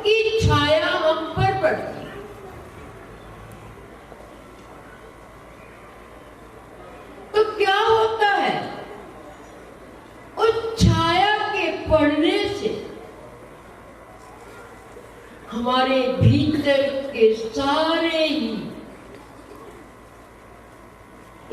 उनकी छाया हम पर पड़ती है। तो क्या होता है, उस छाया के पड़ने से हमारे भीतर के सारे ही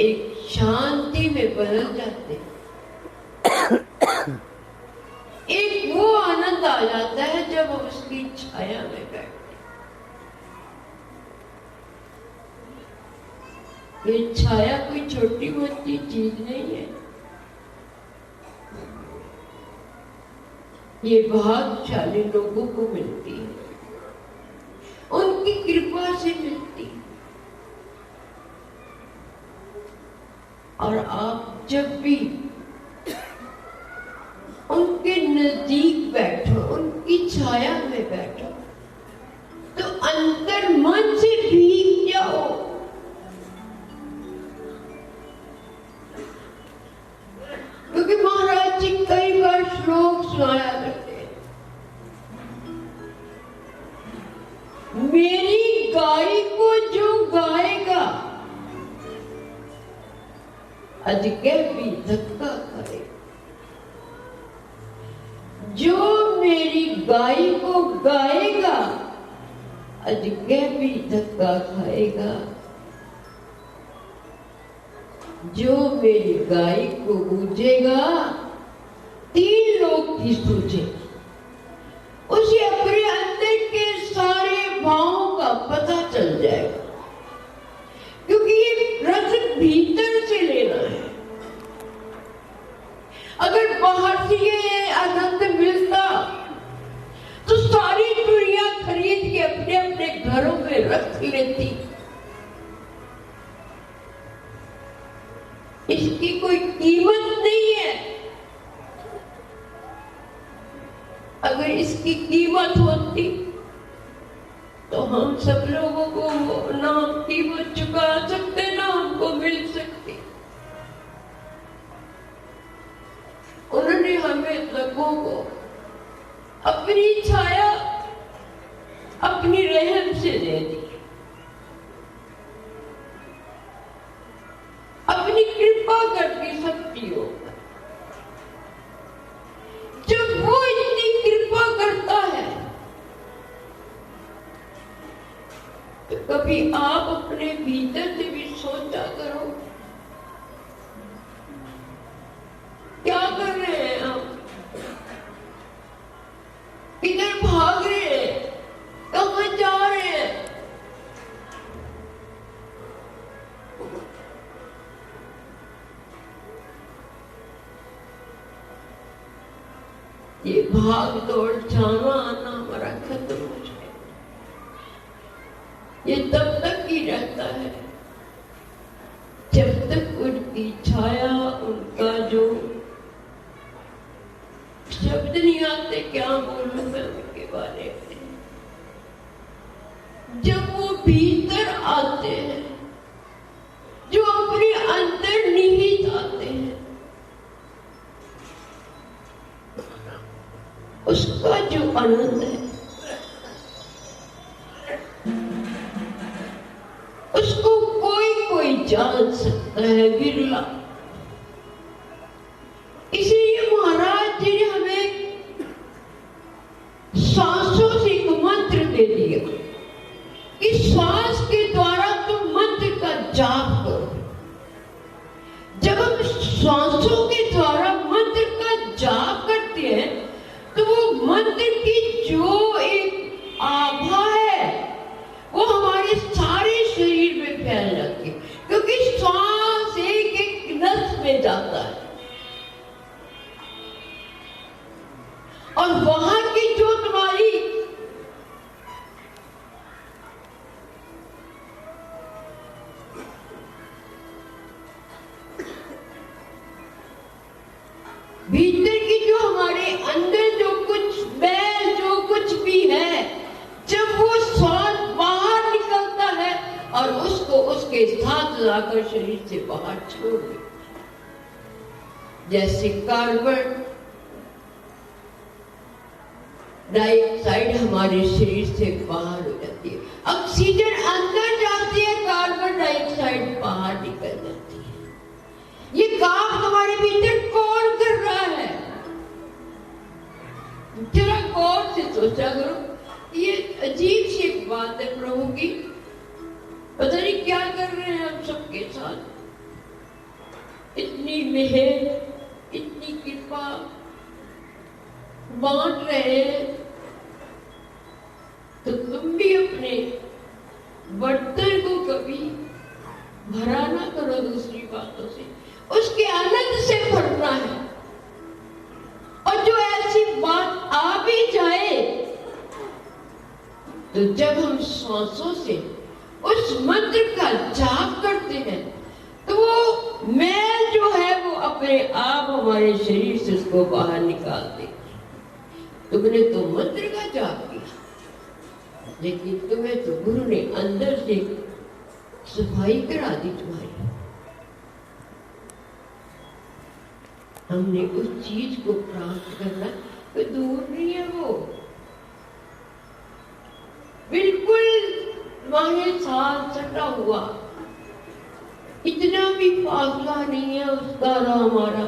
एक शांति में बदल जाते हैं। एक वो आनंद आ जाता है जब हम उसकी छाया में बैठते हैं। ये छाया कोई छोटी मोटी चीज नहीं है, ये भाग्यशाली लोगों को मिलती है, उनकी कृपा से मिलती है। और आप जब भी उनके नजदीक बैठो, उनकी छाया में बैठो, तो अंतर मन से भीग जाओ। क्योंकि महाराज जी कई बार श्लोक सुनाया करते हैं, मेरी गाय को जो गाएगा अजगर भी धक्का खाएगा, जो मेरी गाय को गाएगा अजगर भी धक्का खाएगा, जो मेरी गाय को पूजेगा तीन लोग की सूझेगी। उसे अपने अंदर के सारे भावों का पता चल जाएगा, क्योंकि ये रस भीतर से लेना है। अगर बाहर से ये आनंद मिलता तो सारी दुनिया खरीद के अपने अपने घरों में रख लेती। इसकी कोई कीमत नहीं है। अगर इसकी कीमत होती तो हम सब लोगों को ना कीमत चुका सकते, ना हमको मिल सकती। उन्होंने हमें लोगों को अपनी छाया, अपनी रहम से दे दी, अपनी कृपा करके शक्ति हो। जब वो इतनी कृपा करता है तो कभी आप अपने भीतर से भी सोचा करो, क्या कर रहे हैं हम, किधर भाग रहे हैं, कहाँ जा रहे हैं। ये भाग दौड़ जाना आना हमारा खत्म हो जाए, ये तब तक ही रहता है जब तक उनकी छाया, उनका जो शब्द नहीं आते, क्या बोलूं मैं उनके बारे में, जब वो भीतर आते हैं, जो अपने अंदर निहित आते हैं, उसका जो आनंद है उसको कोई कोई जान सकता है, बिरला। इसीलिए महाराज जी ने हमें सांसों से एक मंत्र दे दिया कि सांस के द्वारा तुम मंत्र का जाप करो। जब हम सांसों के द्वारा मंत्र का जाप करते हैं तो वो मंत्र की जो एक आभा है वो हमारे सारे शरीर में फैल जाती है, क्योंकि सांस एक एक नस में जाता है और वहां की जो तुम्हारी भीतर की जो हमारे अंदर जो कुछ बैल जो कुछ भी है, जब वो सांस बाहर निकलता है और उसको उसके साथ लाकर शरीर से बाहर छोड़ दे, जैसे कार्बन डाइऑक्साइड हमारे शरीर से बाहर हो जाती है, ऑक्सीजन अंदर जाती है, कार्बन डाइऑक्साइड बाहर निकल जाती है। ये काम तुम्हारे भीतर कौन कर रहा है? जरा गौर से सोचा करो। ये अजीब सी बात है प्रभु की, पता नहीं क्या कर रहे हैं हम सबके साथ। इतनी मेहर, इतनी कृपा बांट रहे हैं, तो तुम भी अपने बर्तन को कभी भरा ना करो दूसरी बातों से, उसके आनंद से भरना है। और जो ऐसी बात आ भी जाए तो जब हम श्वासों से उस मंत्र का जाप करते हैं तो वो मैल जो है वो अपने आप हमारे शरीर से उसको बाहर निकाल देगी। तुमने तो मंत्र का जाप किया, लेकिन तुम्हें तो गुरु ने अंदर से सफाई करा दी तुम्हारी। हमने उस चीज को प्राप्त करना तो दूर नहीं है, वो बिल्कुल तुम्हारे साथ सटा हुआ, इतना भी फासला नहीं है उसका और हमारा।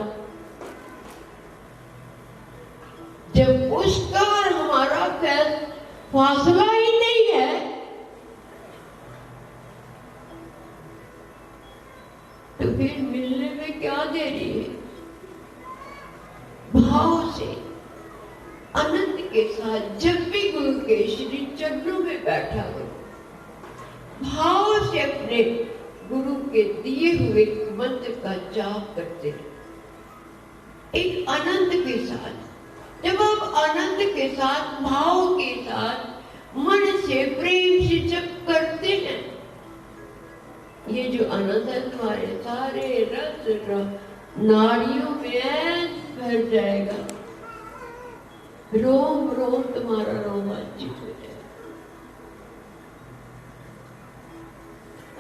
जब उसका और हमारा फासला ही नहीं है तो फिर मिलने में क्या देरी है? भाव से आनंद के साथ जब भी गुरु के श्री चरणों में बैठा हो, भाव से अपने गुरु के दिए हुए मंत्र का जाप करते रहे एक आनंद के साथ। जब आप आनंद के साथ, भाव के साथ, मन से, प्रेम से जब करते हैं, ये जो आनंद है तुम्हारे सारे रस नाड़ियों में भर जाएगा, रोम रोम तुम्हारा रोमांचित हो जाएगा।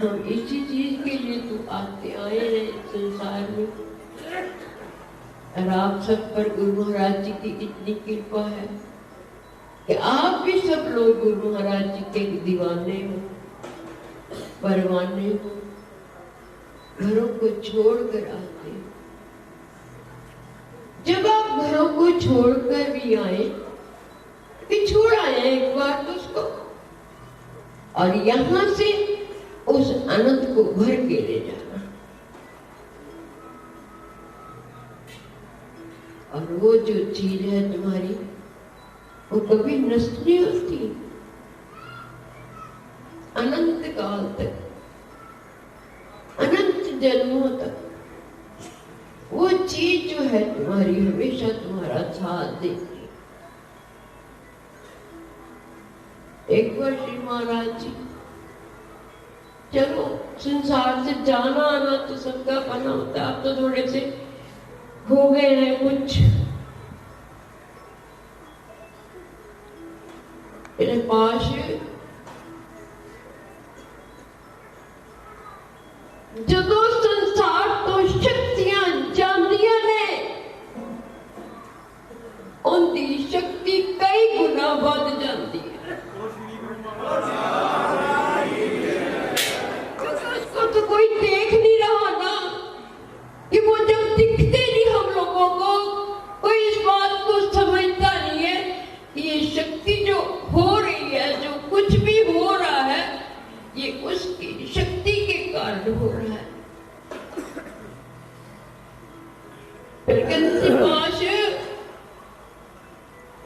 हम इसी चीज के लिए तो आए हैं संसार में। और आप सब पर गुरु महाराज जी की इतनी कृपा है कि आप भी सब लोग गुरु महाराज जी के दीवाने हो, परवाने हो, घरों को छोड़कर आते हो। जब आप घरों को छोड़कर भी आए, कि छोड़ आए एक बार तो उसको, और यहां से उस आनंद को भर के ले जाना। और वो जो चीज है तुम्हारी, वो कभी नष्ट नहीं होती, अनंत काल तक, अनंत जन्मों तक वो चीज जो है तुम्हारी हमेशा तुम्हारा साथ देती। एक बार श्री महाराज जी, चलो संसार से जाना आना तो सबका बना होता है, आप तो थोड़े से हो गए हैं कुछ, मेरे पास जदों संसार तो शक्तियां जानिया ने, उनकी शक्ति कई गुना बढ़ जाती है। उसको तो कोई देख नहीं रहा ना, कि वो जब दिखते नहीं हम लोगों को, कोई इस बात को समझता नहीं है कि ये शक्ति जो हो रही है, जो कुछ भी हो रहा है, ये उसकी शक्ति के कारण हो रहा है।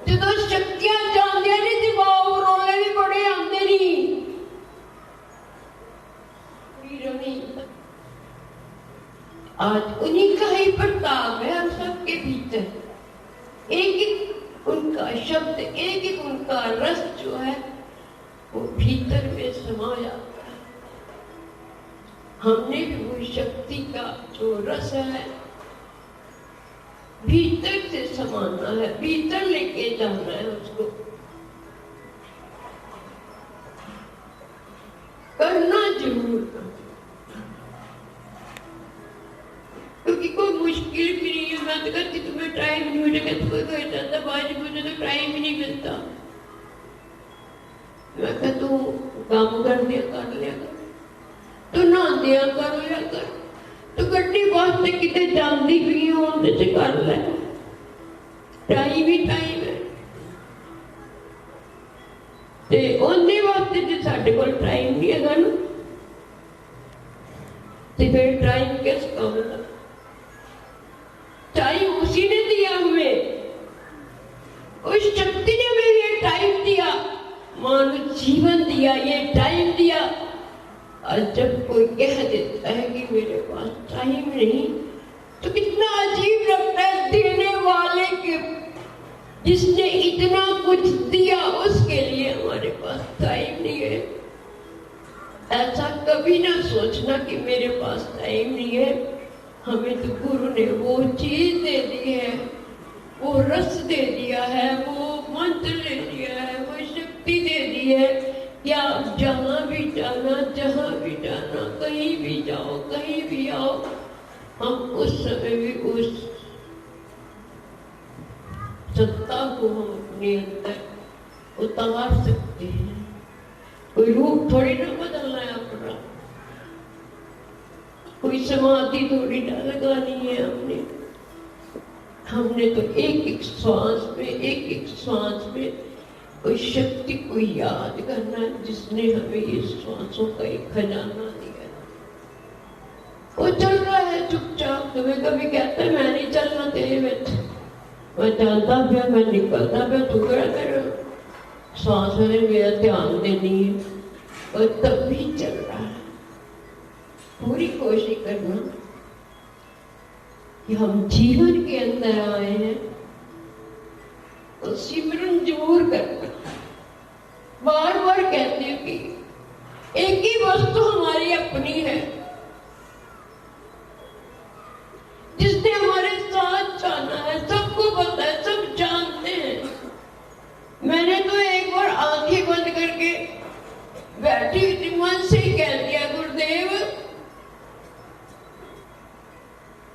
जो शक्तियां जानते नहीं, दिमाग रोले भी बड़े आते नहीं, आज उन्हीं का ही प्रताप है हम सबके भीतर। एक एक उनका शब्द, एक एक उनका रस जो है वो भीतर में समा जाता है। हमने भी वो शक्ति का जो रस है भीतर से समाना है, भीतर लेके जाना है उसको, करना जरूर, क्योंकि कोई मुश्किल भी नहीं है। मैं तो कहती तुम्हें टाइम नहीं हो जाएगा तो कोई कह जाता 5 बजे टाइम ही नहीं मिलता। मैं कहा तू काम कर लिया कर, तू नहा दिया कर लिया कर, तू गड्डी वास्ते किते जाती भी हो उनसे कर ले, टाइम ही टाइम है। ते उन्हें वास्ते जो साढ़े को टाइम नहीं है ना, तो फिर टाइम किस काम का? टाइम उसी ने दिया हमें, उस शक्ति ने हमें ये टाइम दिया, मानव जीवन दिया, ये टाइम दिया। और जब कोई कह देता है कि मेरे पास टाइम नहीं, तो कितना अजीब लगता है देने वाले के, जिसने इतना कुछ दिया उसके लिए हमारे पास टाइम नहीं है। ऐसा कभी ना सोचना कि मेरे पास टाइम नहीं है। हमें तो गुरु ने वो चीज दे दी है, वो रस दे दिया है, वो मंत्र दे दिया है, वो शक्ति दे दी है। या जहां भी जाना, जहां भी जाना, कहीं भी जाओ, कहीं भी आओ, हम उस समय भी उस सत्ता को हम अपने अंदर उतार सकते हैं। कोई रूप थोड़ी ना बदलना है अपना, कोई समाधि थोड़ी ना लगानी है हमने तो एक एक श्वास में कोई शक्ति को याद करना है, जिसने हमें ये श्वासों का एक खजाना दिया। वो चल रहा है चुपचाप, तुम्हें कभी कहता है मैं नहीं चलना तेरे में, मैं चलता पिया, मैं निकलता पिया, तू क्या कर श्वास में मेरा ध्यान देनी है, और तब भी चल रहा है। पूरी कोशिश करना कि हम जीवन के अंदर आए हैं, तो सिमरन जरूर करना। बार बार कहती हूँ कि एक ही वस्तु हमारी अपनी है, जिसने हमारे साथ जाना है, सबको पता है, सब जानते हैं। मैंने तो एक बार आंखें बंद करके बैठी थी, मन से ही कह दिया गुरुदेव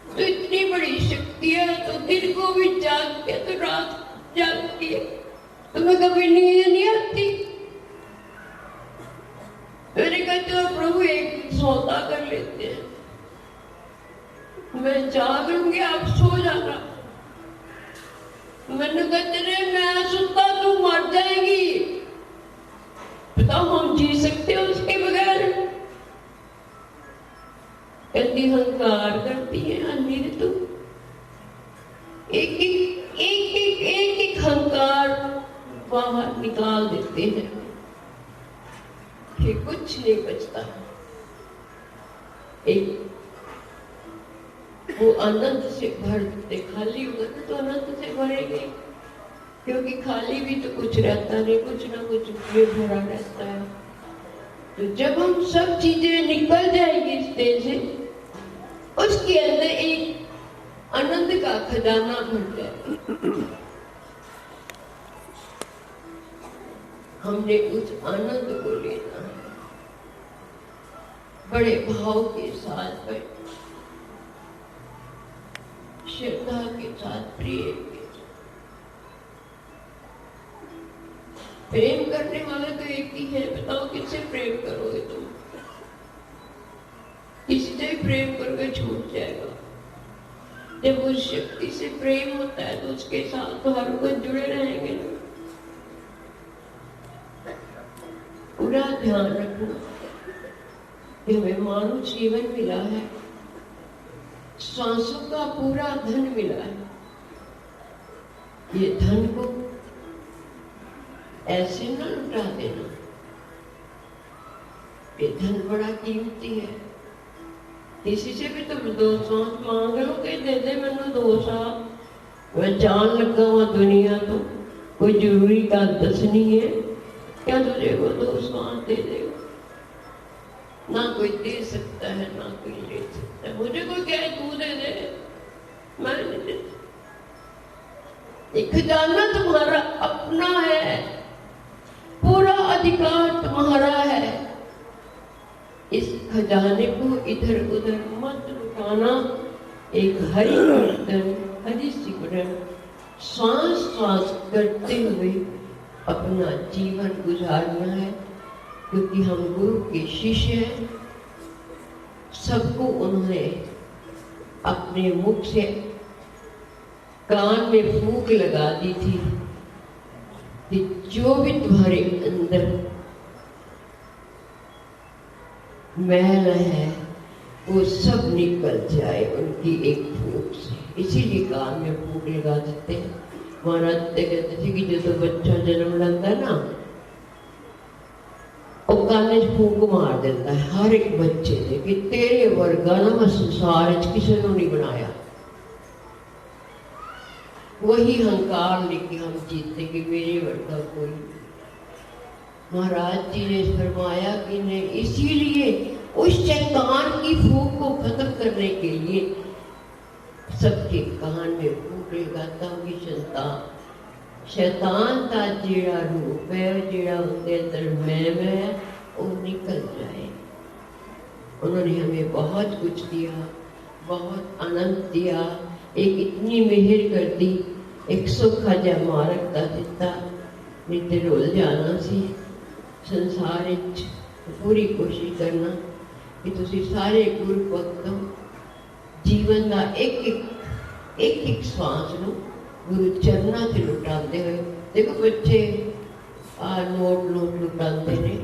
तो इतनी बड़ी शक्ति है, तो दिन को भी जागती है, तो रात जागती है, तुम्हें कभी नींद नहीं आती? मैंने कहा तो प्रभु एक सौदा कर लेते हैं, मैं जाग लूंगी, आप सो जाना। मैंने कहा मैं सुनता तू मर जाएगी, बताओ हम जी सकते हैं उसके बगैर? कहती हंकार करती है अंधेरे, तो एक एक हंकार बाहर निकाल देते हैं, फिर कुछ नहीं बचता। एक वो अनंत से भर देते, खाली होगा ना तो अनंत से भरेंगे, क्योंकि खाली भी तो कुछ रहता नहीं, कुछ ना कुछ में भरा रहता है। तो जब हम सब चीजें निकल जाएगी इस देश से, उसके अंदर एक आनंद का खजाना भर जाए। हमने उस आनंद को लेना है, बड़े भाव के साथ, श्रद्धा के साथ, प्रेम के साथ। प्रेम करने वाला तो एक ही है, बताओ किससे प्रेम करोगे तुम? किसी से प्रेम करोगे छूट जाएगा। जब उस शक्ति से प्रेम होता है तो उसके साथ तो हर कोई जुड़े रहेंगे ना। पूरा ध्यान रखना कि हमें मानव जीवन मिला है, सांसों का पूरा धन मिला है। ये धन को ऐसे न लुटा देना, ये धन बड़ा कीमती है। किसी से भी तुम 2 सांस मांग लो कि दे दे मैंने 2 सांस, मैं जान लगा हुआ दुनिया, तो कोई जरूरी का दस नहीं है, क्या तुझे वो 2 सांस दे देगा? ना कोई दे सकता है, ना कोई ले सकता है। मुझे कोई कहे तू दे दे, मैं नहीं दे सकता। खजाना तुम्हारा अपना है, पूरा अधिकार तुम्हारा है। इस खजाने को इधर उधर मत लुटाना। एक हरि कीर्तन, हरि सिमरन, सांस सांस करते हुए अपना जीवन गुजारना है, क्योंकि हम गुरु के शिष्य हैं। सबको उन्होंने अपने मुख से कान में फूंक लगा दी थी कि जो भी तुम्हारे अंदर मैल है वो सब निकल जाए उनकी एक फूंक से। इसीलिए कान में फूंक लगा देते हैं। महाराज कहते थे कि जो तो बच्चा जन्म लेता ना, वो काने फूंक मार देता है हर एक बच्चे से कि तेरे वर्गा ना मैं संसार किसी ने नहीं बनाया। वही हंकार लेके हम जीते कि मेरे वर्गा कोई। महाराज जी ने फरमाया कि नहीं, इसीलिए उस शैतान की फूंक को खत्म करने के लिए सबके कान में फूंक लगाता हूँ। शैतान का जेड़ा रूप है, जेड़ा उनके अंदर मैम है, वो निकल जाए। उन्होंने हमें बहुत कुछ दिया, बहुत आनंद दिया, एक इतनी मेहर कर दी, एक सुखा जा मारक का दिता, नहीं तो रोल जाना सी संसार। पूरी कोशिश करना कि तुसी सारे गुरु भक्तों जीवन का एक सांस नो गुरु चरणों से लुटाते हुए। देखो बच्चे नोट लुटाते ने,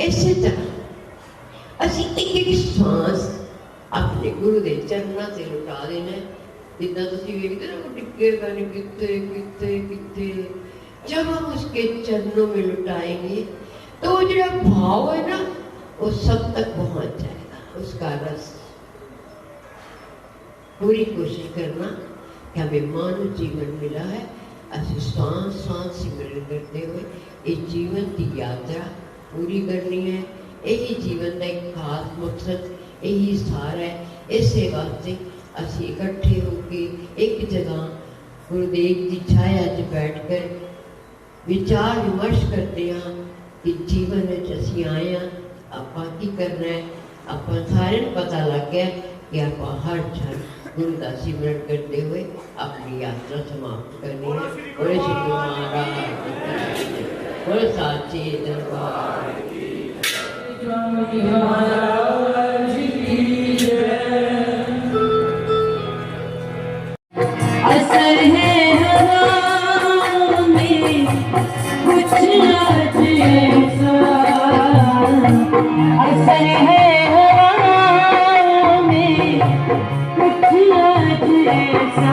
इसी तरह असी एक सांस अपने गुरु के चरणों से लुटा देना। जिदा तुम देखते ना वो टिके बने कितने कितने कितने, जब हम उसके चरणों में लुटाएंगे तो वो जो भाव है ना वो सब तक पहुंच जाएगा, उसका रस। पूरी कोशिश करना कि हमें मानव जीवन मिला है, असि सांस सांस सिमरन करते हुए इस जीवन की यात्रा पूरी करनी है। यही जीवन का एक खास मकसद, यही सार है। इसे वास्ते असी इकट्ठे होकर एक जगह गुरुदेव की छाया च बैठकर विचार विमर्श करते हैं कि जीवन में असी आए हैं, आपां की करना है। आपां सारे पता लग गया कि आपां हर क्षण गुरु का सिमरन करते हुए अपनी यात्रा समाप्त करनी है। बोले श्री गुरु महाराज, बोले साचे दरबार असर है हवा में कुछ आज ऐसा, असर है हवा में कुछ आज ऐसा,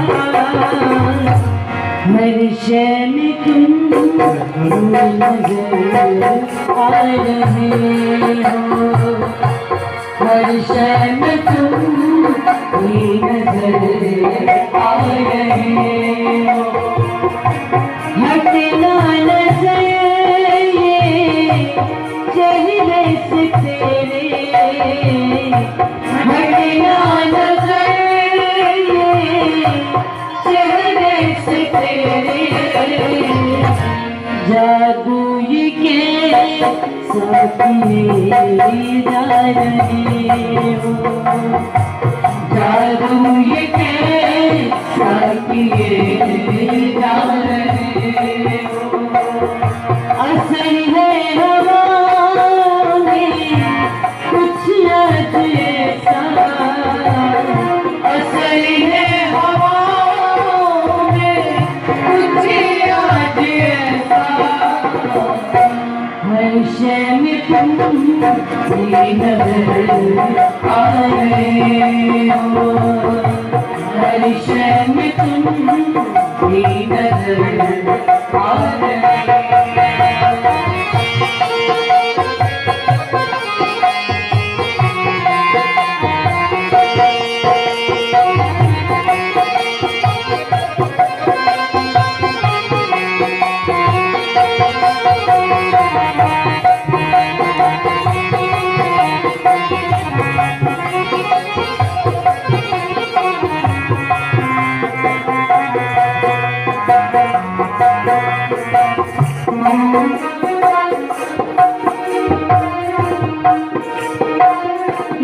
हर शय में तुम नजर आ रहे हो, हर शय में तुम नजर आ रहे हो। हटना नजर ये चेहरे से तेरे, हटना नजर ये चेहरे से तेरे, जादू ये के साथी जा रहे हो, जादू ये के साकिए जा रहे हो। असर है हवा में कुछ आज ऐसा, असर है हवा में कुछ आज ऐसा, हर शय में तुम नजर आ रहे हो, हर शय में तुम नजर आ रहे हो।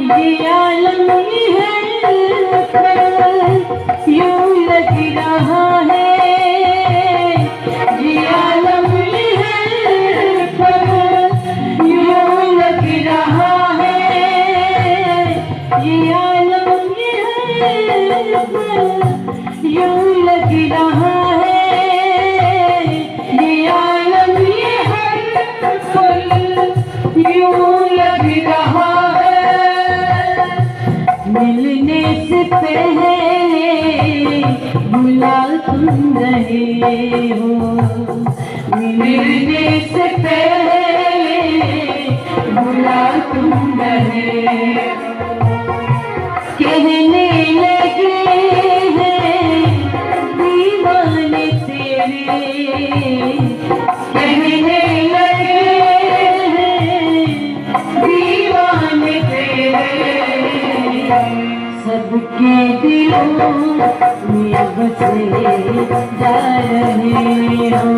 ये आलम है यूं लग रहा है, रहे हो, मिलने से पहले भुला तुम रहे हो। कहने लगे हैं दीवाने तेरे, कहने लगे हैं दीवाने तेरे, सबके दिलों में बसे जा रहे हो,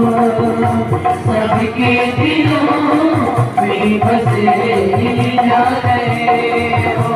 सबके दिलों में बसे जा रहे हो।